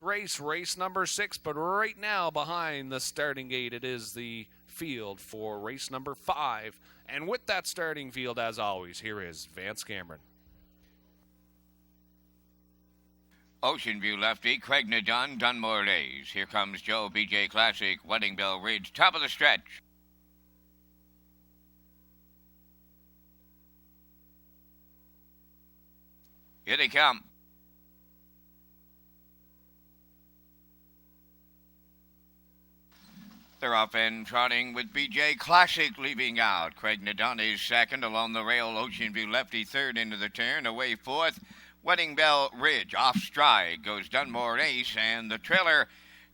race number 6, but right now behind the starting gate it is the field for race number 5. And with that starting field, as always, here is Vance Cameron. Ocean View lefty, Craig Nadun, Dunmore Lays. Here comes Joe, BJ Classic, Wedding Bell Ridge, top of the stretch. Here they come. They're off and trotting with BJ Classic leaving out. Craig Nadun is second along the rail. Ocean View lefty third into the turn. Away fourth. Wedding Bell Ridge off stride goes Dunmore Ace and the trailer.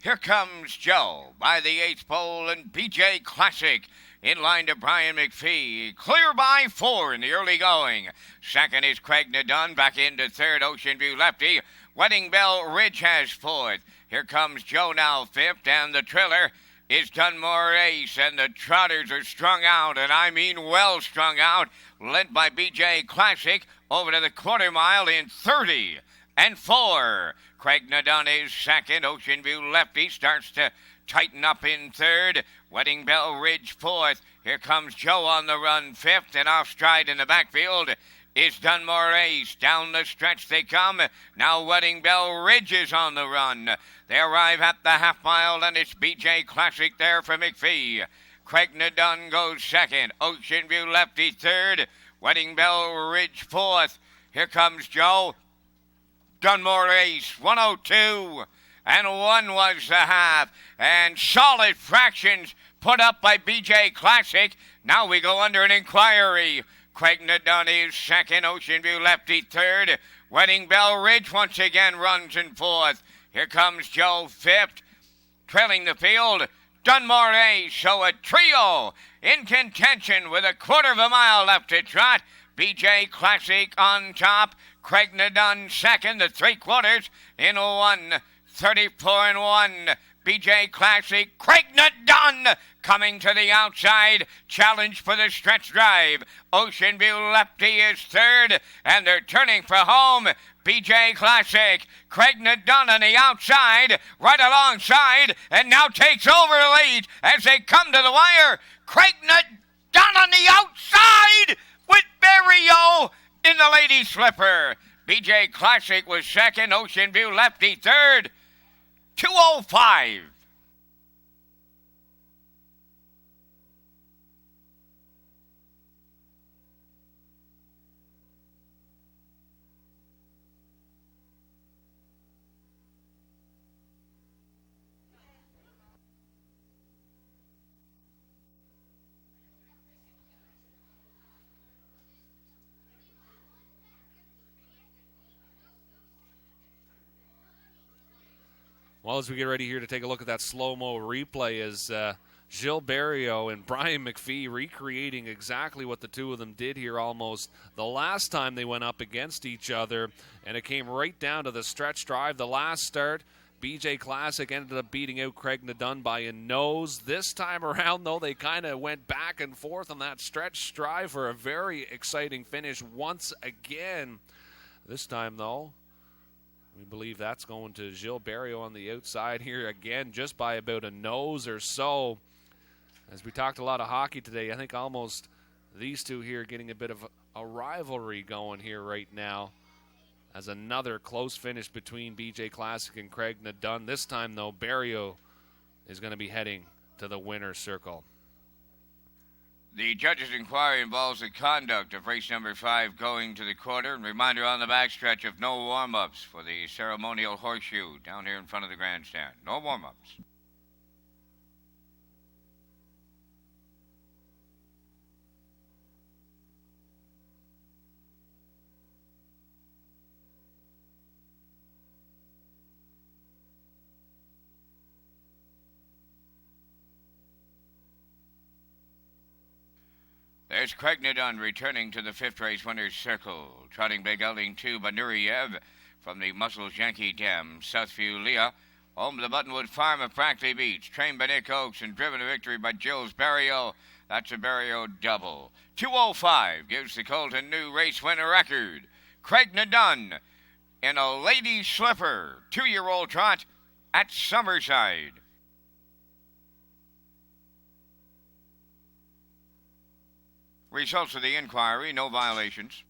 Here comes Joe by the 8th pole and BJ Classic in line to Brian McPhee. Clear by 4 in the early going. Second is Craig Nadun back into third. Ocean View lefty. Wedding Bell Ridge has 4th. Here comes Joe now 5th and the trailer is Dunmore Ace, and the trotters are strung out, and I mean well strung out, led by BJ Classic over to the quarter mile in 30 and 4. Craig Nadun is second. Ocean View lefty starts to tighten up in third. Wedding Bell Ridge 4th. Here comes Joe on the run 5th, and off stride in the backfield is Dunmore Ace. Down the stretch they come. Now Wedding Bell Ridge is on the run. They arrive at the half mile, and it's BJ Classic there for McPhee. Craig Nadun goes second. Ocean View lefty third. Wedding Bell Ridge 4th. Here comes Joe. Dunmore Ace 102. And 1 was the half. And solid fractions put up by BJ Classic. Now we go under an inquiry. Craig Nadun is second. Ocean View lefty third. Wedding Bell Ridge once again runs in 4th. Here comes Joe 5th. Trailing the field, Dunmore Ace. So a trio in contention with a quarter of a mile left to trot. BJ Classic on top. Craig Nadun second. The 3/4 in 1:34 and 1. BJ Classic, Craig Nadun coming to the outside. Challenge for the stretch drive. Ocean View lefty is third, and they're turning for home. BJ Classic, Craig Nadun on the outside, right alongside, and now takes over late as they come to the wire. Craig Nadun on the outside with Barrio in the lady slipper. BJ Classic was second. Ocean View lefty third. 2:05. Well, as we get ready here to take a look at that slow-mo replay, as Gilles Barrio and Brian McPhee recreating exactly what the two of them did here almost the last time they went up against each other, and it came right down to the stretch drive. The last start, BJ Classic ended up beating out Craig Nadun by a nose. This time around, though, they kind of went back and forth on that stretch drive for a very exciting finish once again. This time, though, we believe that's going to Gilles Barrio on the outside here again, just by about a nose or so. As we talked a lot of hockey today, I think almost these two here getting a bit of a rivalry going here right now, as another close finish between BJ Classic and Craig Nadun. This time, though, Barrio is going to be heading to the winner's circle. The judge's inquiry involves the conduct of race number 5 going to the quarter. And reminder on the backstretch of no warm-ups for the ceremonial horseshoe down here in front of the grandstand. No warm-ups. There's Craig Nadun returning to the 5th race winner's circle. Trotting Big Gelding 2, Banuriev from the Muscles Yankee Dam. Southview Leah, home to the Buttonwood Farm of Brackley Beach. Trained by Nick Oakes and driven to victory by Gilles Barrio. That's a Barrio double. 2:05 gives the colt a new race winner record. Craig Nadun in a lady slipper. 2-year-old trot at Summerside. Results of the inquiry, no violations.